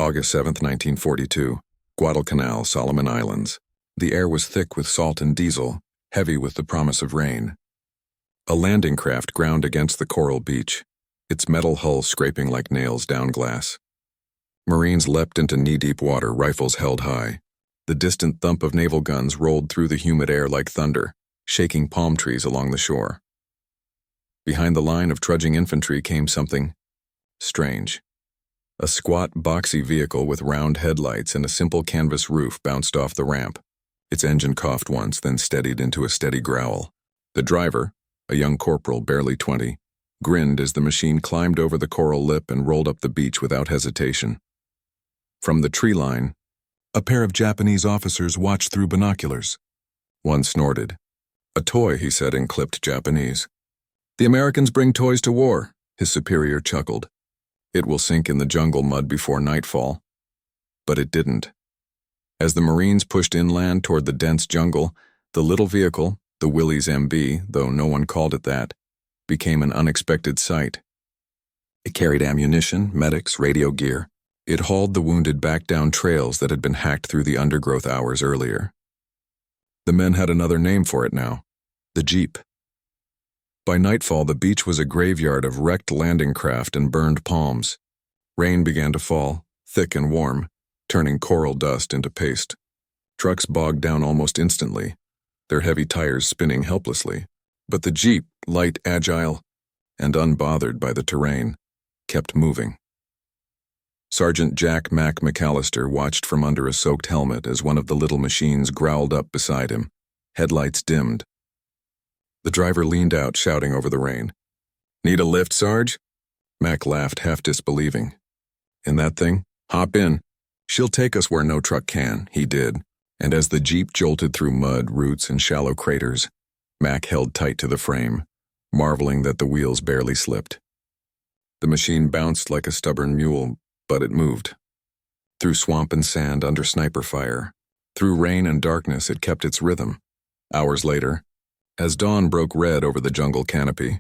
August 7, 1942, Guadalcanal, Solomon Islands. The air was thick with salt and diesel, heavy with the promise of rain. A landing craft ground against the coral beach, its metal hull scraping like nails down glass. Marines leapt into knee-deep water, rifles held high. The distant thump of naval guns rolled through the humid air like thunder, shaking palm trees along the shore. Behind the line of trudging infantry came something strange. A squat, boxy vehicle with round headlights and a simple canvas roof bounced off the ramp. Its engine coughed once, then steadied into a steady growl. The driver, a young corporal barely 20, grinned as the machine climbed over the coral lip and rolled up the beach without hesitation. From the tree line, a pair of Japanese officers watched through binoculars. One snorted. "A toy," he said in clipped Japanese. "The Americans bring toys to war," his superior chuckled. "It will sink in the jungle mud before nightfall." But it didn't. As the Marines pushed inland toward the dense jungle, the little vehicle, the Willys MB, though no one called it that, became an unexpected sight. It carried ammunition, medics, radio gear. It hauled the wounded back down trails that had been hacked through the undergrowth hours earlier. The men had another name for it now: the Jeep. By nightfall, the beach was a graveyard of wrecked landing craft and burned palms. Rain began to fall, thick and warm, turning coral dust into paste. Trucks bogged down almost instantly, their heavy tires spinning helplessly. But the Jeep, light, agile, and unbothered by the terrain, kept moving. Sergeant Jack Mac McAllister watched from under a soaked helmet as one of the little machines growled up beside him, headlights dimmed. The driver leaned out, shouting over the rain. "Need a lift, Sarge?" Mac laughed, half disbelieving. "In that thing? Hop in. She'll take us where no truck can." He did, and as the Jeep jolted through mud, roots, and shallow craters, Mac held tight to the frame, marveling that the wheels barely slipped. The machine bounced like a stubborn mule, but it moved. Through swamp and sand, under sniper fire, through rain and darkness, it kept its rhythm. Hours later, as dawn broke red over the jungle canopy,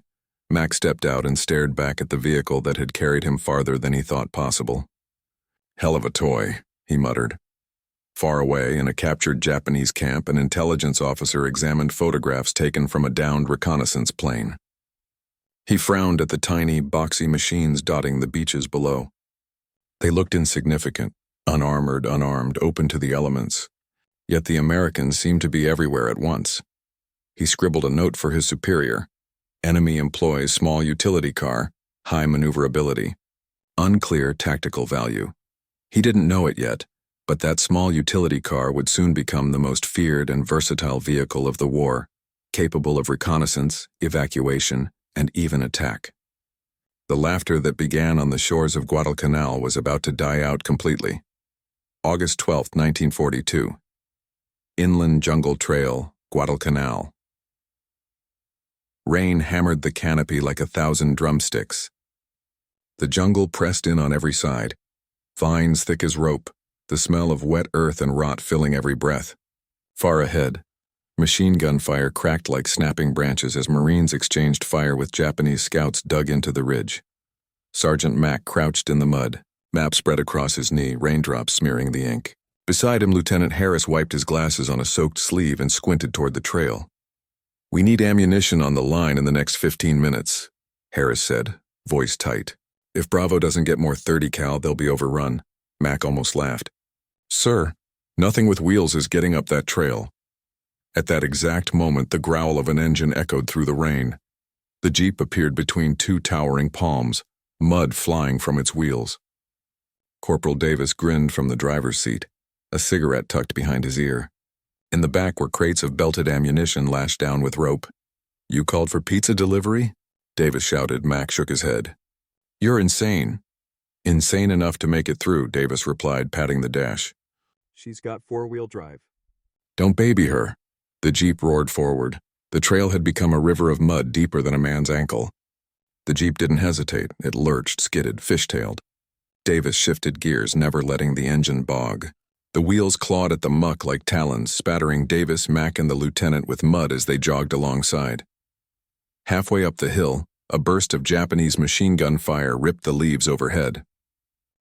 Mac stepped out and stared back at the vehicle that had carried him farther than he thought possible. "Hell of a toy," he muttered. Far away, in a captured Japanese camp, an intelligence officer examined photographs taken from a downed reconnaissance plane. He frowned at the tiny, boxy machines dotting the beaches below. They looked insignificant, unarmored, unarmed, open to the elements. Yet the Americans seemed to be everywhere at once. He scribbled a note for his superior. "Enemy employs small utility car, high maneuverability. Unclear tactical value." He didn't know it yet, but that small utility car would soon become the most feared and versatile vehicle of the war, capable of reconnaissance, evacuation, and even attack. The laughter that began on the shores of Guadalcanal was about to die out completely. August 12, 1942. Inland Jungle Trail, Guadalcanal. Rain hammered the canopy like 1,000 drumsticks. The jungle pressed in on every side, vines thick as rope, the smell of wet earth and rot filling every breath. Far ahead, machine gun fire cracked like snapping branches as Marines exchanged fire with Japanese scouts dug into the ridge. Sergeant Mac crouched in the mud, map spread across his knee, raindrops smearing the ink. Beside him, Lieutenant Harris wiped his glasses on a soaked sleeve and squinted toward the trail. "We need ammunition on the line in the next 15 minutes, Harris said, voice tight. "If Bravo doesn't get more 30 cal, they'll be overrun." Mac almost laughed. "Sir, nothing with wheels is getting up that trail." At that exact moment, the growl of an engine echoed through the rain. The Jeep appeared between two towering palms, mud flying from its wheels. Corporal Davis grinned from the driver's seat, a cigarette tucked behind his ear. In the back were crates of belted ammunition lashed down with rope. "You called for pizza delivery?" Davis shouted. Mac shook his head. "You're insane." "Insane enough to make it through," Davis replied, patting the dash. "She's got four-wheel drive." "Don't baby her." The Jeep roared forward. The trail had become a river of mud deeper than a man's ankle. The Jeep didn't hesitate. It lurched, skidded, fishtailed. Davis shifted gears, never letting the engine bog. The wheels clawed at the muck like talons, spattering Davis, Mac, and the lieutenant with mud as they jogged alongside. Halfway up the hill, a burst of Japanese machine gun fire ripped the leaves overhead.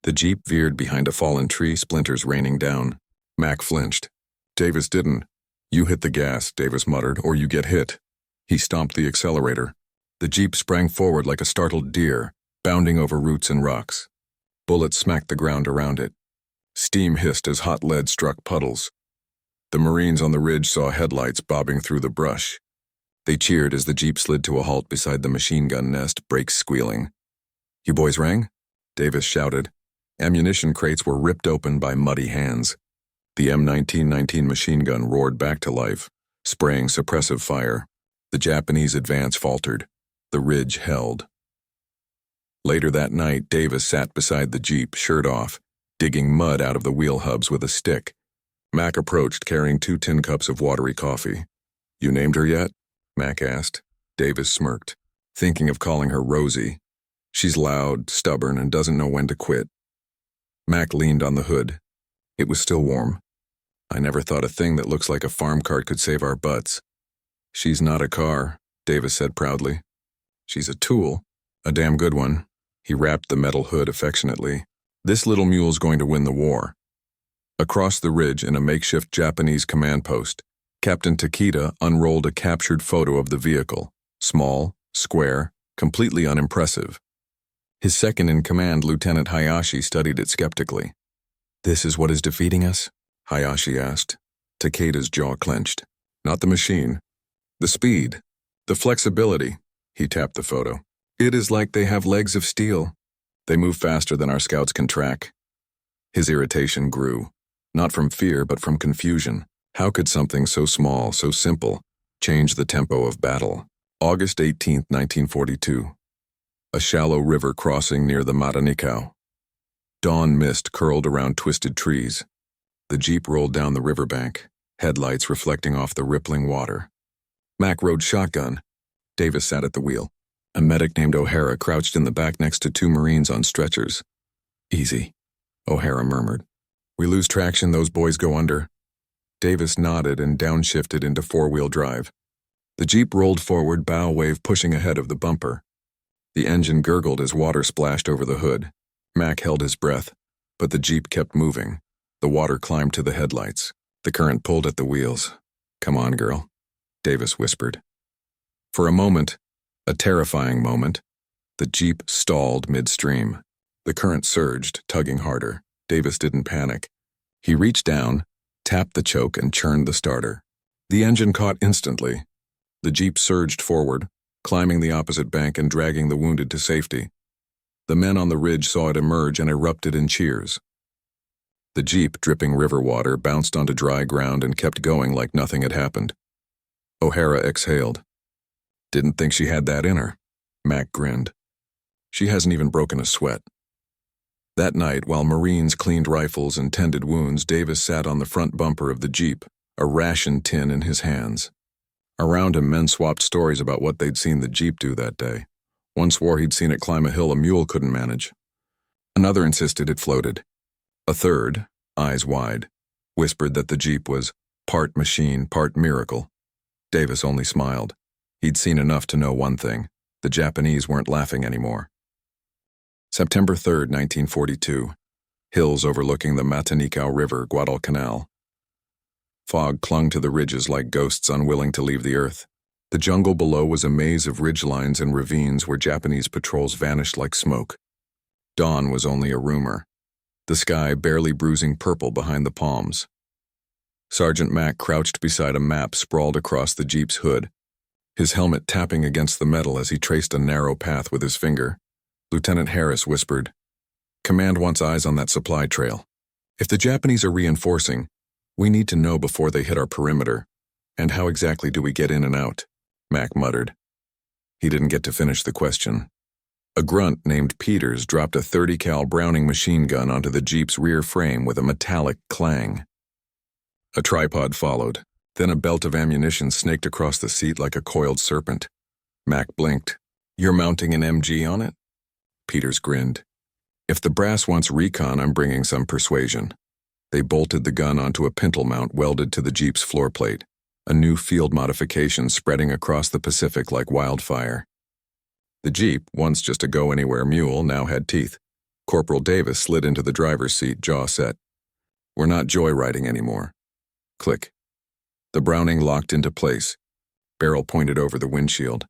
The Jeep veered behind a fallen tree, splinters raining down. Mac flinched. Davis didn't. You hit the gas, Davis muttered, or you get hit. He stomped the accelerator. The Jeep sprang forward like a startled deer, bounding over roots and rocks. Bullets smacked the ground around it. Steam hissed as hot lead struck puddles. The Marines on the ridge saw headlights bobbing through the brush. They cheered as the Jeep slid to a halt beside the machine gun nest, brakes squealing. You boys rang? Davis shouted. Ammunition crates were ripped open by muddy hands. The M1919 machine gun roared back to life, spraying suppressive fire. The Japanese advance faltered. The ridge held. Later that night, Davis sat beside the Jeep, shirt off, digging mud out of the wheel hubs with a stick. Mac approached, carrying 2 tin cups of watery coffee. You named her yet? Mac asked. Davis smirked, thinking of calling her Rosie. She's loud, stubborn, and doesn't know when to quit. Mac leaned on the hood. It was still warm. I never thought a thing that looks like a farm cart could save our butts. She's not a car, Davis said proudly. She's a tool, a damn good one. He wrapped the metal hood affectionately. This little mule's going to win the war. Across the ridge in a makeshift Japanese command post, Captain Takeda unrolled a captured photo of the vehicle, small, square, completely unimpressive. His second-in-command, Lieutenant Hayashi, studied it skeptically. This is what is defeating us? Hayashi asked. Takeda's jaw clenched. Not the machine. The speed. The flexibility. He tapped the photo. It is like they have legs of steel. They move faster than our scouts can track. His irritation grew. Not from fear, but from confusion. How could something so small, so simple, change the tempo of battle? August 18, 1942. A shallow river crossing near the Matanikau. Dawn mist curled around twisted trees. The Jeep rolled down the riverbank, headlights reflecting off the rippling water. Mac rode shotgun. Davis sat at the wheel. A medic named O'Hara crouched in the back next to 2 Marines on stretchers. Easy, O'Hara murmured. We lose traction, those boys go under. Davis nodded and downshifted into 4-wheel drive. The Jeep rolled forward, bow wave pushing ahead of the bumper. The engine gurgled as water splashed over the hood. Mac held his breath, but the Jeep kept moving. The water climbed to the headlights. The current pulled at the wheels. Come on, girl, Davis whispered. For a moment, a terrifying moment, the Jeep stalled midstream. The current surged, tugging harder. Davis didn't panic. He reached down, tapped the choke, and churned the starter. The engine caught instantly. The Jeep surged forward, climbing the opposite bank and dragging the wounded to safety. The men on the ridge saw it emerge and erupted in cheers. The Jeep, dripping river water, bounced onto dry ground and kept going like nothing had happened. O'Hara exhaled. Didn't think she had that in her. Mac grinned. She hasn't even broken a sweat. That night, while Marines cleaned rifles and tended wounds, Davis sat on the front bumper of the Jeep, a ration tin in his hands. Around him, men swapped stories about what they'd seen the Jeep do that day. One swore he'd seen it climb a hill a mule couldn't manage. Another insisted it floated. A third, eyes wide, whispered that the Jeep was part machine, part miracle. Davis only smiled. He'd seen enough to know one thing. The Japanese weren't laughing anymore. September 3, 1942. Hills overlooking the Matanikau River, Guadalcanal. Fog clung to the ridges like ghosts unwilling to leave the earth. The jungle below was a maze of ridgelines and ravines where Japanese patrols vanished like smoke. Dawn was only a rumor. The sky barely bruising purple behind the palms. Sergeant Mac crouched beside a map sprawled across the Jeep's hood, his helmet tapping against the metal as he traced a narrow path with his finger. Lieutenant Harris whispered, "Command wants eyes on that supply trail. If the Japanese are reinforcing, we need to know before they hit our perimeter. And how exactly do we get in and out?" Mac muttered. He didn't get to finish the question. A grunt named Peters dropped a .30 cal Browning machine gun onto the Jeep's rear frame with a metallic clang. A tripod followed. Then a belt of ammunition snaked across the seat like a coiled serpent. Mac blinked. "You're mounting an MG on it?" Peters grinned. "If the brass wants recon, I'm bringing some persuasion." They bolted the gun onto a pintle mount welded to the Jeep's floor plate, a new field modification spreading across the Pacific like wildfire. The Jeep, once just a go-anywhere mule, now had teeth. Corporal Davis slid into the driver's seat, jaw set. We're not joyriding anymore. Click. The Browning locked into place. Barrel pointed over the windshield.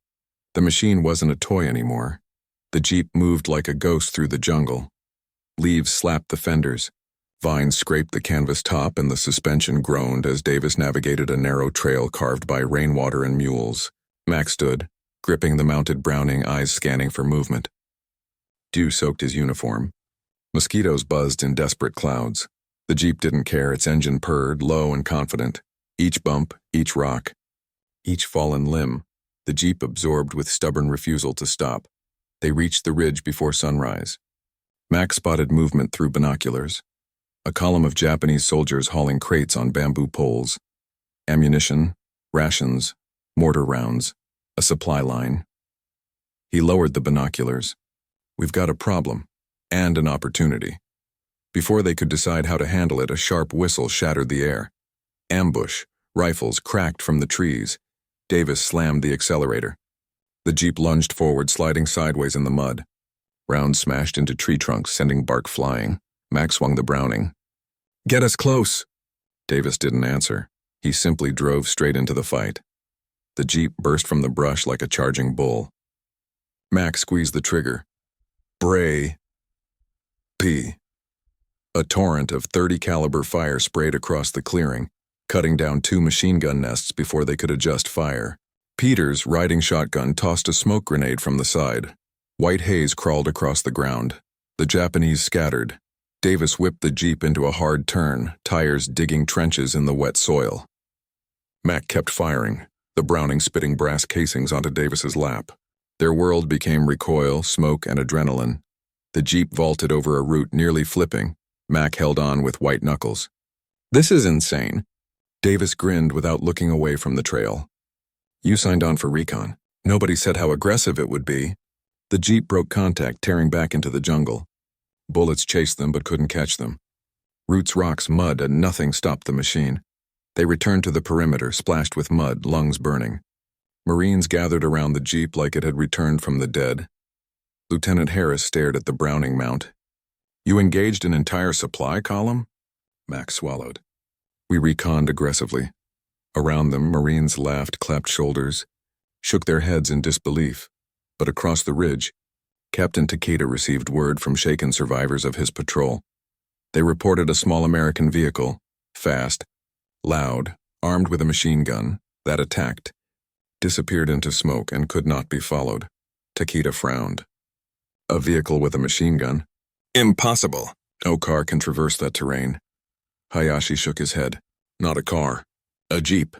The machine wasn't a toy anymore. The Jeep moved like a ghost through the jungle. Leaves slapped the fenders. Vines scraped the canvas top and the suspension groaned as Davis navigated a narrow trail carved by rainwater and mules. Mac stood, gripping the mounted Browning, eyes scanning for movement. Dew soaked his uniform. Mosquitoes buzzed in desperate clouds. The Jeep didn't care, its engine purred, low and confident. Each bump, each rock, each fallen limb, the Jeep absorbed with stubborn refusal to stop. They reached the ridge before sunrise. Mac spotted movement through binoculars. A column of Japanese soldiers hauling crates on bamboo poles. Ammunition, rations, mortar rounds, a supply line. He lowered the binoculars. We've got a problem, and an opportunity. Before they could decide how to handle it, a sharp whistle shattered the air. Ambush, rifles cracked from the trees. Davis slammed the accelerator. The Jeep lunged forward, sliding sideways in the mud. Rounds smashed into tree trunks, sending bark flying. Mac swung the Browning. Get us close! Davis didn't answer. He simply drove straight into the fight. The Jeep burst from the brush like a charging bull. Mac squeezed the trigger. Bray. P. A torrent of .30 caliber fire sprayed across the clearing, cutting down 2 machine gun nests before they could adjust fire. Peters, riding shotgun, tossed a smoke grenade from the side. White haze crawled across the ground. The Japanese scattered. Davis whipped the Jeep into a hard turn, tires digging trenches in the wet soil. Mac kept firing, the Browning spitting brass casings onto Davis's lap. Their world became recoil, smoke, and adrenaline. The Jeep vaulted over a root, nearly flipping. Mac held on with white knuckles. This is insane. Davis grinned without looking away from the trail. You signed on for recon. Nobody said how aggressive it would be. The Jeep broke contact, tearing back into the jungle. Bullets chased them but couldn't catch them. Roots, rocks, mud, and nothing stopped the machine. They returned to the perimeter, splashed with mud, lungs burning. Marines gathered around the Jeep like it had returned from the dead. Lieutenant Harris stared at the Browning mount. You engaged an entire supply column? Mac swallowed. We reconned aggressively. Around them, Marines laughed, clapped shoulders, shook their heads in disbelief. But across the ridge, Captain Takeda received word from shaken survivors of his patrol. They reported a small American vehicle, fast, loud, armed with a machine gun, that attacked, disappeared into smoke and could not be followed. Takeda frowned. A vehicle with a machine gun? Impossible. No car can traverse that terrain. Hayashi shook his head. Not a car. A Jeep.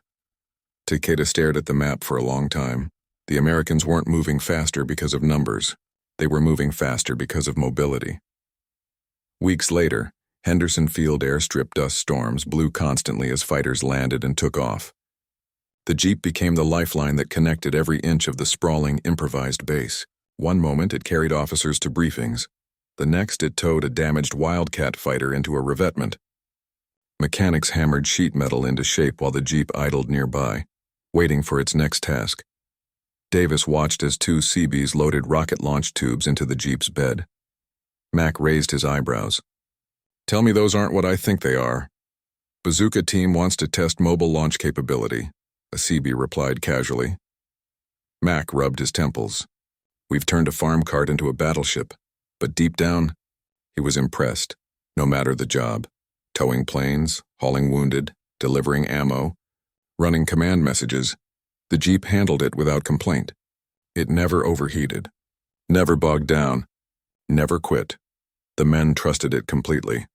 Takeda stared at the map for a long time. The Americans weren't moving faster because of numbers. They were moving faster because of mobility. Weeks later, Henderson Field airstrip dust storms blew constantly as fighters landed and took off. The Jeep became the lifeline that connected every inch of the sprawling, improvised base. One moment it carried officers to briefings. The next it towed a damaged Wildcat fighter into a revetment. Mechanics hammered sheet metal into shape while the Jeep idled nearby, waiting for its next task. Davis watched as 2 Seabees loaded rocket launch tubes into the Jeep's bed. Mac raised his eyebrows. Tell me those aren't what I think they are. Bazooka team wants to test mobile launch capability, a Seabee replied casually. Mac rubbed his temples. We've turned a farm cart into a battleship, but deep down, he was impressed, no matter the job. Towing planes, hauling wounded, delivering ammo, running command messages, the Jeep handled it without complaint. It never overheated, never bogged down, never quit. The men trusted it completely.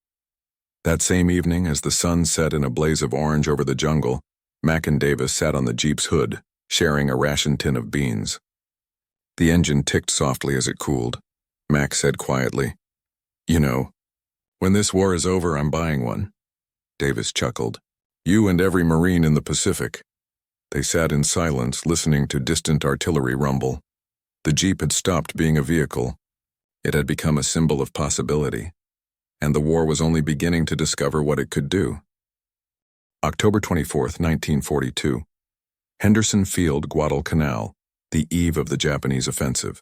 That same evening, as the sun set in a blaze of orange over the jungle, Mac and Davis sat on the Jeep's hood, sharing a ration tin of beans. The engine ticked softly as it cooled. Mac said quietly, You know, when this war is over, I'm buying one. Davis chuckled. You and every Marine in the Pacific. They sat in silence, listening to distant artillery rumble. The Jeep had stopped being a vehicle. It had become a symbol of possibility, and the war was only beginning to discover what it could do. October 24th, 1942. Henderson Field, Guadalcanal, the eve of the Japanese offensive.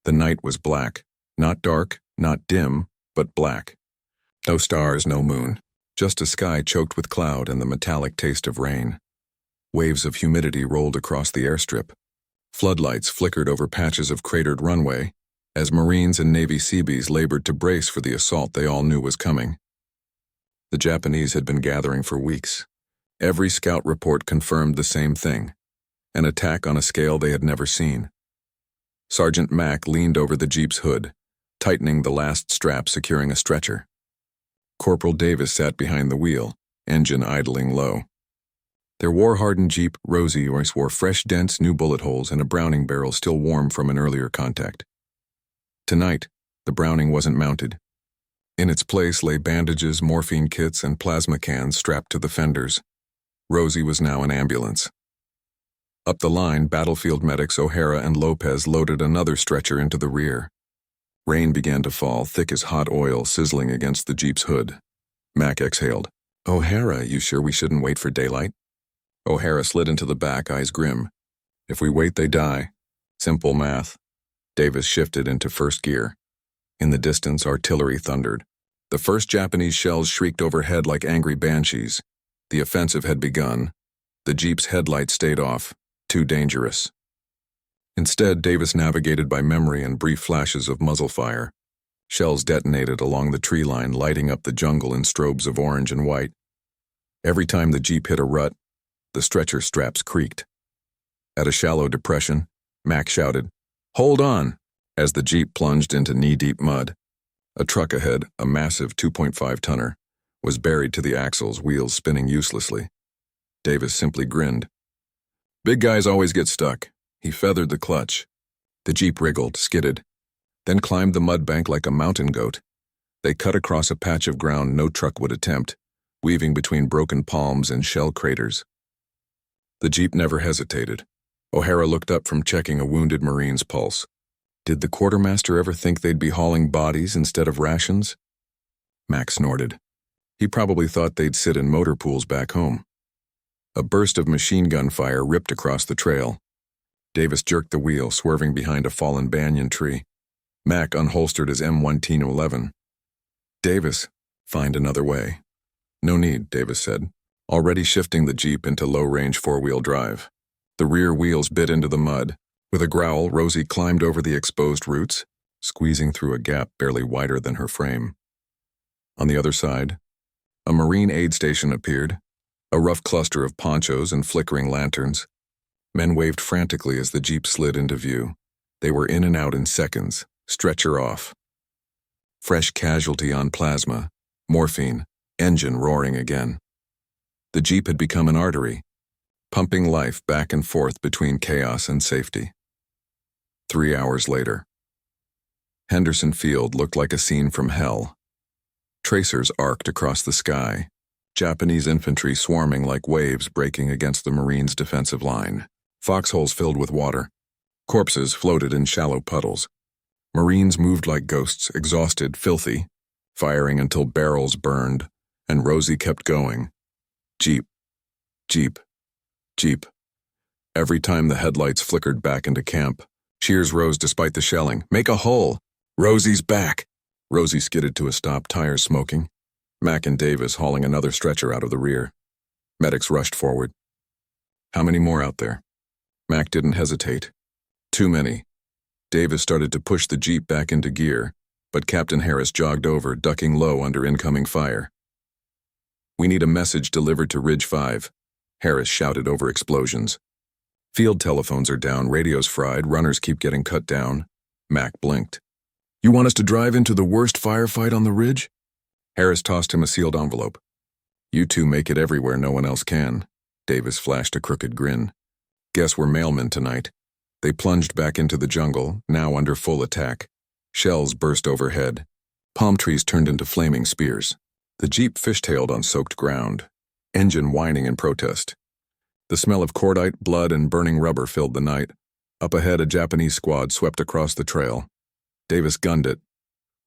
The night was black, not dark, Not dim, but black. No stars, no moon. Just a sky choked with cloud and the metallic taste of rain. Waves of humidity rolled across the airstrip. Floodlights flickered over patches of cratered runway as Marines and Navy Seabees labored to brace for the assault they all knew was coming. The Japanese had been gathering for weeks. Every scout report confirmed the same thing: an attack on a scale they had never seen. Sergeant Mack leaned over the Jeep's hood, tightening the last strap securing a stretcher. Corporal Davis sat behind the wheel, engine idling low. Their war-hardened Jeep, Rosie, wore fresh dents, new bullet holes, and a Browning barrel still warm from an earlier contact. Tonight, the Browning wasn't mounted. In its place lay bandages, morphine kits, and plasma cans strapped to the fenders. Rosie was now an ambulance. Up the line, battlefield medics O'Hara and Lopez loaded another stretcher into the rear. Rain began to fall, thick as hot oil, sizzling against the Jeep's hood. Mac exhaled. "O'Hara, you sure we shouldn't wait for daylight?" O'Hara slid into the back, eyes grim. "If we wait, they die. Simple math." Davis shifted into first gear. In the distance, artillery thundered. The first Japanese shells shrieked overhead like angry banshees. The offensive had begun. The Jeep's headlights stayed off. Too dangerous. Instead, Davis navigated by memory and brief flashes of muzzle fire. Shells detonated along the tree line, lighting up the jungle in strobes of orange and white. Every time the Jeep hit a rut, the stretcher straps creaked. At a shallow depression, Mac shouted, "Hold on!" as the Jeep plunged into knee-deep mud. A truck ahead, a massive 2.5-tonner, was buried to the axles, wheels spinning uselessly. Davis simply grinned. "Big guys always get stuck." He feathered the clutch. The Jeep wriggled, skidded, then climbed the mud bank like a mountain goat. They cut across a patch of ground no truck would attempt, weaving between broken palms and shell craters. The Jeep never hesitated. O'Hara looked up from checking a wounded Marine's pulse. Did the quartermaster ever think they'd be hauling bodies instead of rations? Mac snorted. He probably thought they'd sit in motor pools back home. A burst of machine gun fire ripped across the trail. Davis jerked the wheel, swerving behind a fallen banyan tree. Mac unholstered his M1911. "Davis, find another way." "No need," Davis said, already shifting the Jeep into low-range four-wheel drive. The rear wheels bit into the mud. With a growl, Rosie climbed over the exposed roots, squeezing through a gap barely wider than her frame. On the other side, a Marine aid station appeared, a rough cluster of ponchos and flickering lanterns. Men waved frantically as the Jeep slid into view. They were in and out in seconds, stretcher off. Fresh casualty on plasma, morphine, engine roaring again. The Jeep had become an artery, pumping life back and forth between chaos and safety. 3 hours later. Henderson Field looked like a scene from hell. Tracers arced across the sky, Japanese infantry swarming like waves breaking against the Marines' defensive line. Foxholes filled with water. Corpses floated in shallow puddles. Marines moved like ghosts, exhausted, filthy, firing until barrels burned, and Rosie kept going. Jeep. Jeep. Jeep. Every time the headlights flickered back into camp, cheers rose despite the shelling. "Make a hole! Rosie's back!" Rosie skidded to a stop, tires smoking. Mac and Davis hauling another stretcher out of the rear. Medics rushed forward. "How many more out there?" Mac didn't hesitate. "Too many." Davis started to push the Jeep back into gear, but Captain Harris jogged over, ducking low under incoming fire. "We need a message delivered to Ridge 5. Harris shouted over explosions. "Field telephones are down, radios fried, runners keep getting cut down." Mac blinked. "You want us to drive into the worst firefight on the ridge?" Harris tossed him a sealed envelope. "You two make it everywhere no one else can." Davis flashed a crooked grin. "Guess we're mailmen tonight." They plunged back into the jungle, now under full attack. Shells burst overhead. Palm trees turned into flaming spears. The Jeep fishtailed on soaked ground, engine whining in protest. The smell of cordite, blood, and burning rubber filled the night. Up ahead, a Japanese squad swept across the trail. Davis gunned it.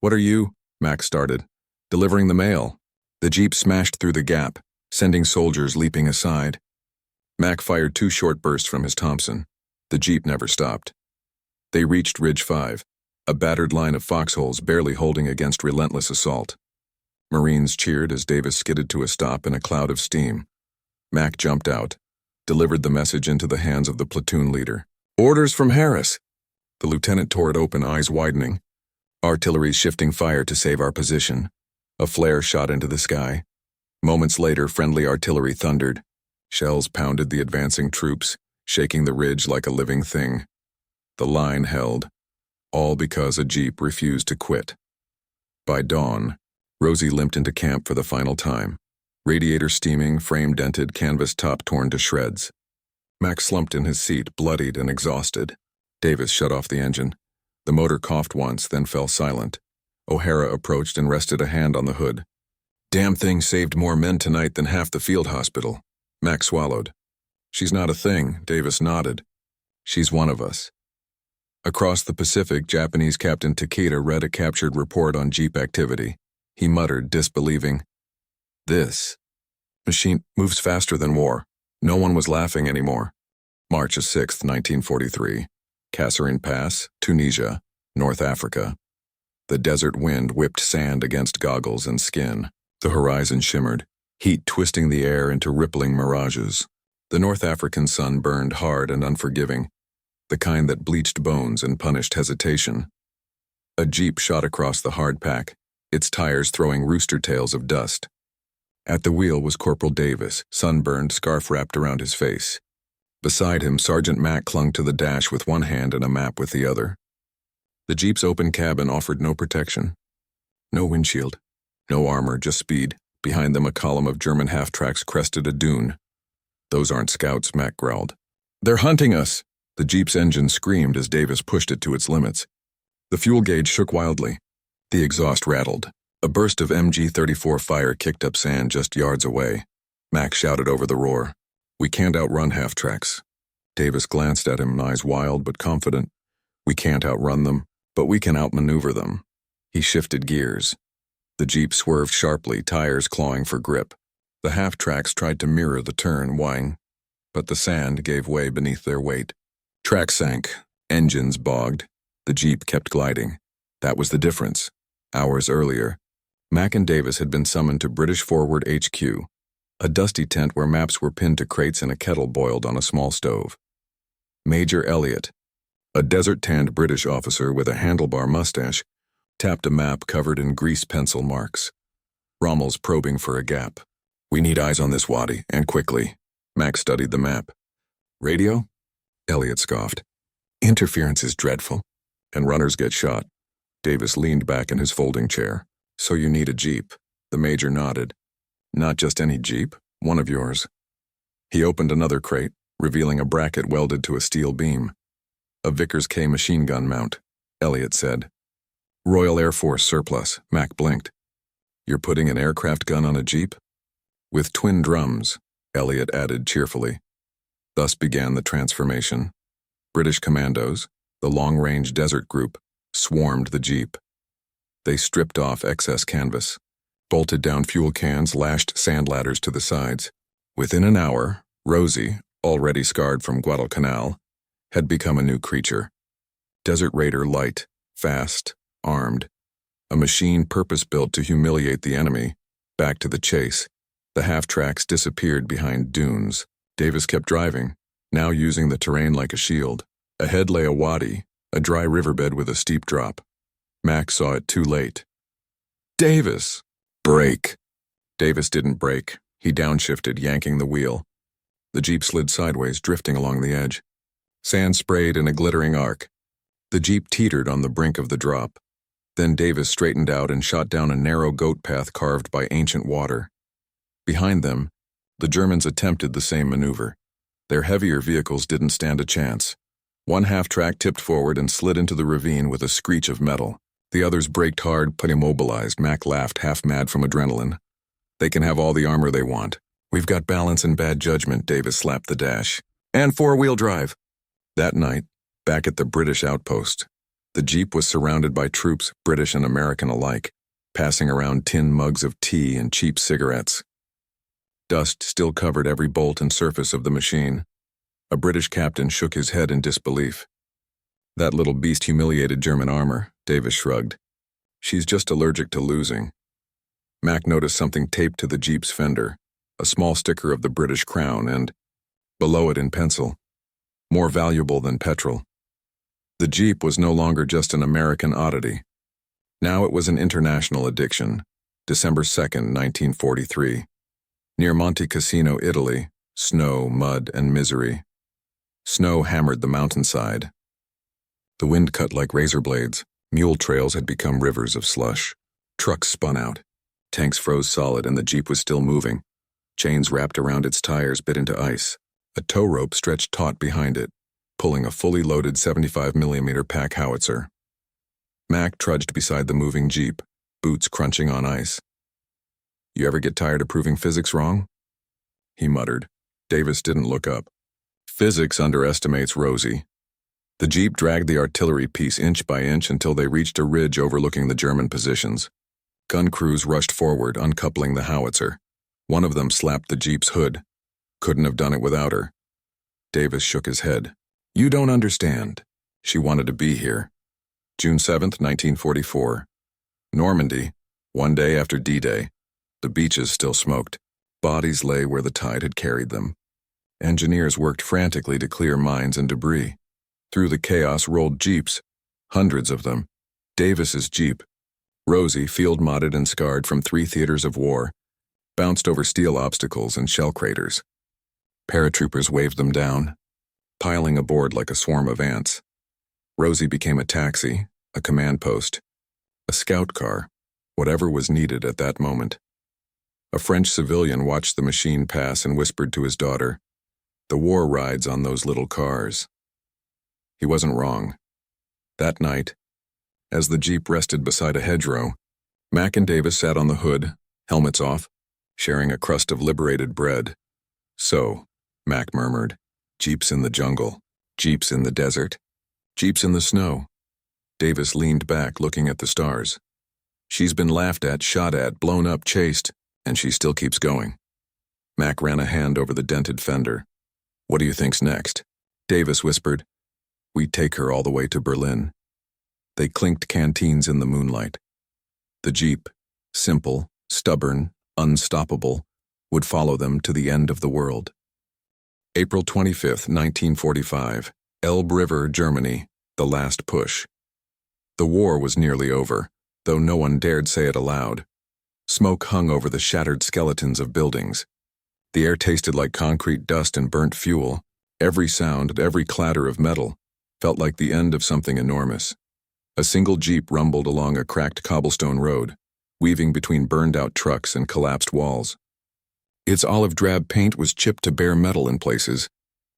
"What are you?" Max started. "Delivering the mail." The Jeep smashed through the gap, sending soldiers leaping aside. Mac fired 2 short bursts from his Thompson. The Jeep never stopped. They reached Ridge 5. a battered line of foxholes barely holding against relentless assault. Marines cheered as Davis skidded to a stop in a cloud of steam. Mac jumped out, delivered the message into the hands of the platoon leader. "Orders from Harris." The lieutenant tore it open, eyes widening. "Artillery shifting fire to save our position." A flare shot into the sky. Moments later, friendly artillery thundered. Shells pounded the advancing troops, shaking the ridge like a living thing. The line held, all because a jeep refused to quit. By dawn, Rosie limped into camp for the final time. Radiator steaming, frame dented, canvas top torn to shreds. Mac slumped in his seat, bloodied and exhausted. Davis shut off the engine. The motor coughed once, then fell silent. O'Hara approached and rested a hand on the hood. "Damn thing saved more men tonight than half the field hospital." Mac swallowed. "She's not a thing," Davis nodded. "She's one of us." Across the Pacific, Japanese Captain Takeda read a captured report on jeep activity. He muttered, disbelieving. "This machine moves faster than war." No one was laughing anymore. March 6, 1943. Kasserine Pass, Tunisia, North Africa. The desert wind whipped sand against goggles and skin. The horizon shimmered, heat twisting the air into rippling mirages. The North African sun burned hard and unforgiving, the kind that bleached bones and punished hesitation. A jeep shot across the hard pack, its tires throwing rooster tails of dust. At the wheel was Corporal Davis, sunburned, scarf wrapped around his face. Beside him, Sergeant Mack clung to the dash with one hand and a map with the other. The jeep's open cabin offered no protection. No windshield, no armor, just speed. Behind them, a column of German half-tracks crested a dune. "Those aren't scouts," Mack growled. "They're hunting us!" The jeep's engine screamed as Davis pushed it to its limits. The fuel gauge shook wildly. The exhaust rattled. A burst of MG-34 fire kicked up sand just yards away. Mack shouted over the roar. "We can't outrun half-tracks." Davis glanced at him, eyes wild but confident. "We can't outrun them, but we can outmaneuver them." He shifted gears. The jeep swerved sharply, tires clawing for grip. The half-tracks tried to mirror the turn, whining, but the sand gave way beneath their weight. Tracks sank, engines bogged. The jeep kept gliding. That was the difference. Hours earlier, Mack and Davis had been summoned to British Forward HQ, a dusty tent where maps were pinned to crates and a kettle boiled on a small stove. Major Elliott, a desert-tanned British officer with a handlebar mustache, tapped a map covered in grease pencil marks. Rommel's probing for a gap. "We need eyes on this wadi, and quickly." Mack studied the map. "Radio?" Elliott scoffed. "Interference is dreadful, and runners get shot." Davis leaned back in his folding chair. "So you need a jeep." The major nodded. "Not just any jeep, one of yours." He opened another crate, revealing a bracket welded to a steel beam. "A Vickers K machine gun mount," Elliott said. "Royal Air Force surplus," Mack blinked. "You're putting an aircraft gun on a jeep?" "With twin drums," Elliott added cheerfully. Thus began the transformation. British commandos, the long-range desert group, swarmed the jeep. They stripped off excess canvas, bolted down fuel cans, lashed sand ladders to the sides. Within an hour, Rosie, already scarred from Guadalcanal, had become a new creature. Desert Raider light, fast, armed. A machine purpose-built to humiliate the enemy. Back to the chase. The half-tracks disappeared behind dunes. Davis kept driving, now using the terrain like a shield. Ahead lay a wadi, a dry riverbed with a steep drop. Mack saw it too late. "Davis! Brake!" Davis didn't brake. He downshifted, yanking the wheel. The jeep slid sideways, drifting along the edge. Sand sprayed in a glittering arc. The jeep teetered on the brink of the drop. Then Davis straightened out and shot down a narrow goat path carved by ancient water. Behind them, the Germans attempted the same maneuver. Their heavier vehicles didn't stand a chance. One half-track tipped forward and slid into the ravine with a screech of metal. The others braked hard but immobilized. Mack laughed, half mad from adrenaline. "They can have all the armor they want. We've got balance and bad judgment," Davis slapped the dash. "And four-wheel drive." That night, back at the British outpost, the jeep was surrounded by troops, British and American alike, passing around tin mugs of tea and cheap cigarettes. Dust still covered every bolt and surface of the machine. A British captain shook his head in disbelief. That little beast humiliated German armor, Davis shrugged. She's just allergic to losing. Mac noticed something taped to the Jeep's fender, a small sticker of the British crown, and, below it in pencil, more valuable than petrol. The Jeep was no longer just an American oddity. Now it was an international addiction. December 2nd, 1943. Near Monte Cassino, Italy, snow, mud, and misery. Snow hammered the mountainside. The wind cut like razor blades. Mule trails had become rivers of slush. Trucks spun out. Tanks froze solid and the Jeep was still moving. Chains wrapped around its tires bit into ice. A tow rope stretched taut behind it, pulling a fully loaded 75mm pack howitzer. Mac trudged beside the moving Jeep, boots crunching on ice. "You ever get tired of proving physics wrong?" he muttered. Davis didn't look up. Physics underestimates Rosie. The Jeep dragged the artillery piece inch by inch until they reached a ridge overlooking the German positions. Gun crews rushed forward, uncoupling the howitzer. One of them slapped the Jeep's hood. Couldn't have done it without her. Davis shook his head. "You don't understand. She wanted to be here." June 7th, 1944. Normandy, one day after D-Day. The beaches still smoked. Bodies lay where the tide had carried them. Engineers worked frantically to clear mines and debris. Through the chaos rolled Jeeps, hundreds of them. Davis's Jeep, Rosie, field-modded and scarred from 3 theaters of war, bounced over steel obstacles and shell craters. Paratroopers waved them down, piling aboard like a swarm of ants. Rosie became a taxi, a command post, a scout car, whatever was needed at that moment. A French civilian watched the machine pass and whispered to his daughter, "The war rides on those little cars." He wasn't wrong. That night, as the Jeep rested beside a hedgerow, Mac and Davis sat on the hood, helmets off, sharing a crust of liberated bread. "So," Mac murmured, "Jeeps in the jungle, Jeeps in the desert, Jeeps in the snow." Davis leaned back, looking at the stars. "She's been laughed at, shot at, blown up, chased, and she still keeps going." Mac ran a hand over the dented fender. "What do you think's next?" Davis whispered, "We take her all the way to Berlin." They clinked canteens in the moonlight. The Jeep, simple, stubborn, unstoppable, would follow them to the end of the world. April 25th, 1945, Elbe River, Germany, the last push. The war was nearly over, though no one dared say it aloud. Smoke hung over the shattered skeletons of buildings. The air tasted like concrete dust and burnt fuel. Every sound, every clatter of metal, felt like the end of something enormous. A single Jeep rumbled along a cracked cobblestone road, weaving between burned-out trucks and collapsed walls. Its olive-drab paint was chipped to bare metal in places.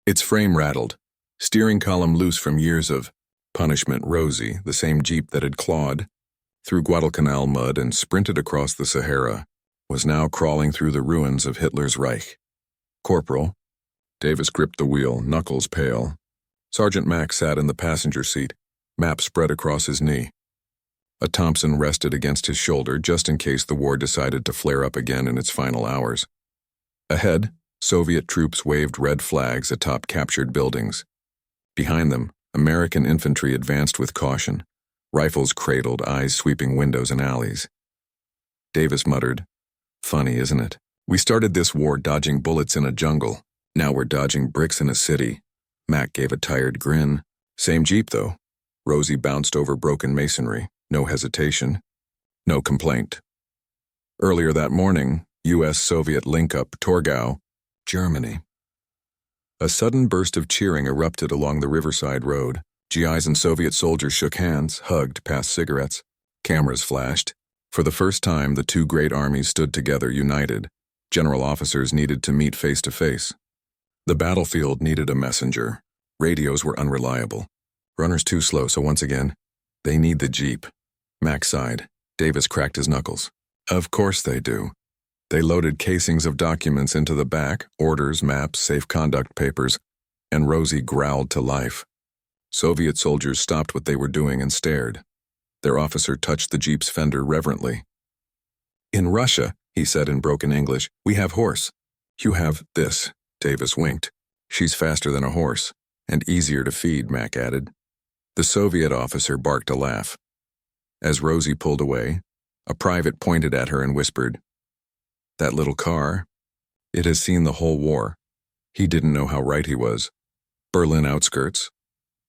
Its frame rattled, steering column loose from years of punishment. Rosie, the same Jeep that had clawed through Guadalcanal mud and sprinted across the Sahara, was now crawling through the ruins of Hitler's Reich. "Corporal." Davis gripped the wheel, knuckles pale. Sergeant Mack sat in the passenger seat, map spread across his knee. A Thompson rested against his shoulder just in case the war decided to flare up again in its final hours. Ahead, Soviet troops waved red flags atop captured buildings. Behind them, American infantry advanced with caution, rifles cradled, eyes sweeping windows and alleys. Davis muttered, "Funny, isn't it? We started this war dodging bullets in a jungle. Now we're dodging bricks in a city." Mac gave a tired grin. "Same Jeep, though." Rosie bounced over broken masonry. No hesitation. No complaint. Earlier that morning, U.S.-Soviet link-up, Torgau, Germany. A sudden burst of cheering erupted along the riverside road. GIs and Soviet soldiers shook hands, hugged, passed cigarettes. Cameras flashed. For the first time, the two great armies stood together, united. General officers needed to meet face to face. The battlefield needed a messenger. Radios were unreliable. Runners too slow, so once again, they need the Jeep. Mac sighed. Davis cracked his knuckles. Of course they do. They loaded casings of documents into the back, orders, maps, safe conduct papers, and Rosie growled to life. Soviet soldiers stopped what they were doing and stared. Their officer touched the Jeep's fender reverently. "In Russia," he said in broken English, "we have horse. You have this." Davis winked. "She's faster than a horse, and easier to feed," Mac added. The Soviet officer barked a laugh. As Rosie pulled away, a private pointed at her and whispered, "That little car, it has seen the whole war." He didn't know how right he was. Berlin outskirts.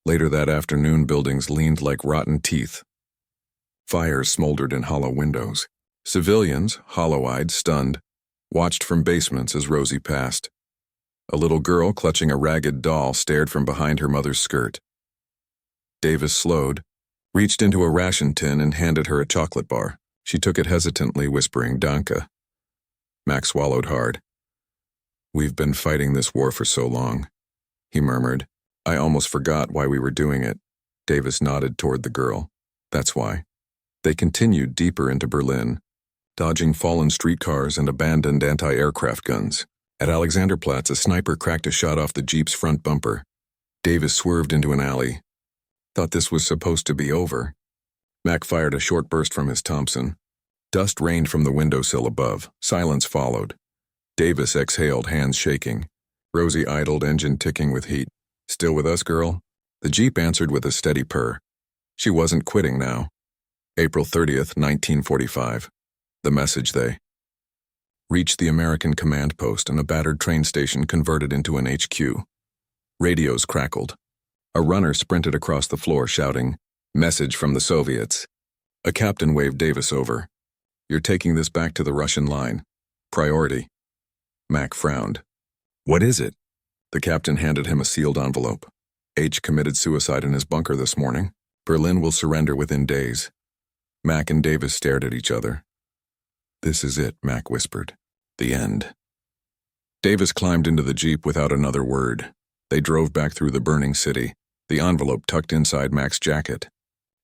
Later that afternoon, buildings leaned like rotten teeth. Fires smoldered in hollow windows. Civilians, hollow-eyed, stunned, watched from basements as Rosie passed. A little girl clutching a ragged doll stared from behind her mother's skirt. Davis slowed, reached into a ration tin and handed her a chocolate bar. She took it hesitantly, whispering, "Danke." Mac swallowed hard. "We've been fighting this war for so long," he murmured. "I almost forgot why we were doing it." Davis nodded toward the girl. "That's why." They continued deeper into Berlin, dodging fallen streetcars and abandoned anti-aircraft guns. At Alexanderplatz, a sniper cracked a shot off the Jeep's front bumper. Davis swerved into an alley. Thought this was supposed to be over. Mac fired a short burst from his Thompson. Dust rained from the windowsill above. Silence followed. Davis exhaled, hands shaking. Rosie idled, engine ticking with heat. "Still with us, girl?" The Jeep answered with a steady purr. She wasn't quitting now. April 30th, 1945. The message: they reached the American command post and a battered train station converted into an HQ. Radios crackled. A runner sprinted across the floor shouting, "Message from the Soviets." A captain waved Davis over. "You're taking this back to the Russian line. Priority." Mac frowned. "What is it?" The captain handed him a sealed envelope. "H committed suicide in his bunker this morning. Berlin will surrender within days." Mac and Davis stared at each other. "This is it," Mac whispered. "The end." Davis climbed into the Jeep without another word. They drove back through the burning city, the envelope tucked inside Mac's jacket.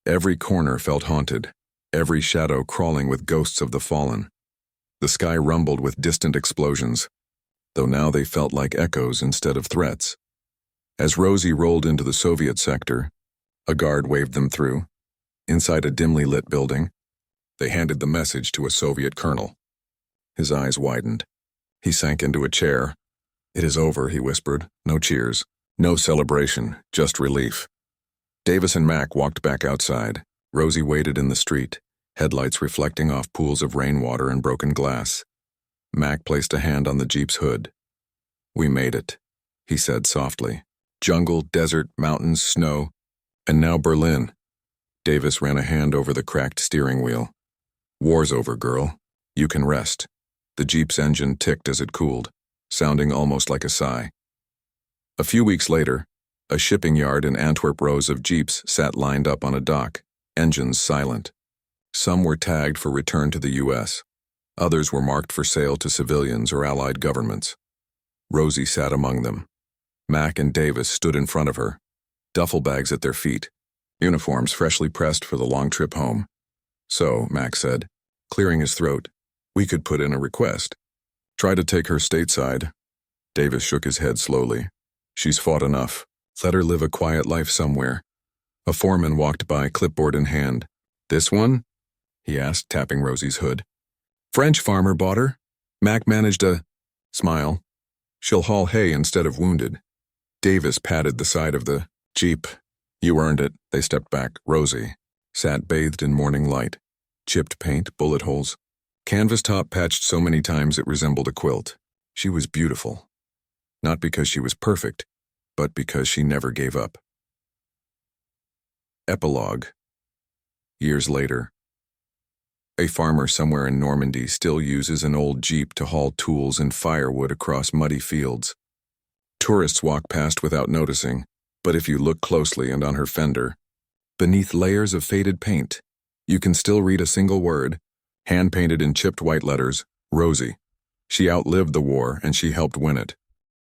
Every corner felt haunted, every shadow crawling with ghosts of the fallen. The sky rumbled with distant explosions, though now they felt like echoes instead of threats. As Rosie rolled into the Soviet sector, a guard waved them through. Inside a dimly lit building, they handed the message to a Soviet colonel. His eyes widened. He sank into a chair. "It is over," he whispered. "No cheers. No celebration, just relief." Davis and Mac walked back outside. Rosie waited in the street, headlights reflecting off pools of rainwater and broken glass. Mac placed a hand on the Jeep's hood. "We made it," he said softly. "Jungle, desert, mountains, snow, and now Berlin." Davis ran a hand over the cracked steering wheel. "War's over, girl. You can rest." The Jeep's engine ticked as it cooled, sounding almost like a sigh. A few weeks later, a shipping yard in Antwerp, rows of Jeeps sat lined up on a dock, engines silent. Some were tagged for return to the U.S. Others were marked for sale to civilians or allied governments. Rosie sat among them. Mac and Davis stood in front of her, duffel bags at their feet, uniforms freshly pressed for the long trip home. "So," Mac said, clearing his throat, "we could put in a request. Try to take her stateside." Davis shook his head slowly. "She's fought enough. Let her live a quiet life somewhere." A foreman walked by, clipboard in hand. "This one?" he asked, tapping Rosie's hood. "French farmer bought her." Mac managed a smile. "She'll haul hay instead of wounded." Davis patted the side of the Jeep. "You earned it." They stepped back. Rosie sat bathed in morning light. Chipped paint, bullet holes. Canvas top patched so many times it resembled a quilt. She was beautiful. Not because she was perfect, but because she never gave up. Epilogue. Years later. A farmer somewhere in Normandy still uses an old Jeep to haul tools and firewood across muddy fields. Tourists walk past without noticing, but if you look closely and on her fender, beneath layers of faded paint, you can still read a single word, hand-painted in chipped white letters: Rosie. She outlived the war and she helped win it.